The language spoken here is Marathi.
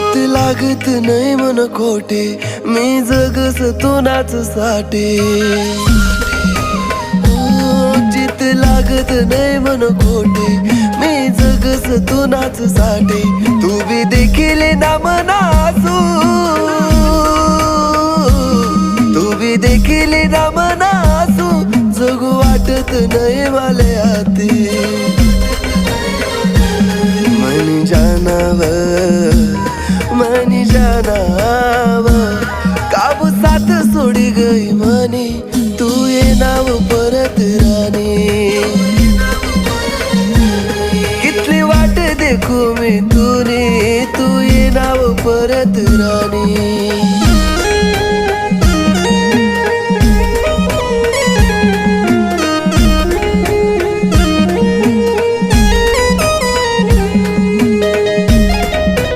चित लागत नाही मन खोटे, मी जगस तोनाच साठे. चित लागत नाही मन खोटे, मी जगस तोनाच साठे. तू बी देखील ना मनासू, तू बी देखील ना मनासू, जगू वाटत नाही मला आते. मनी जानाव काबू साथ सोडी गई मनी, तू ये नाव परत राणी. कितली वाट देखू मी तुने, तू ये नाव परत राणी.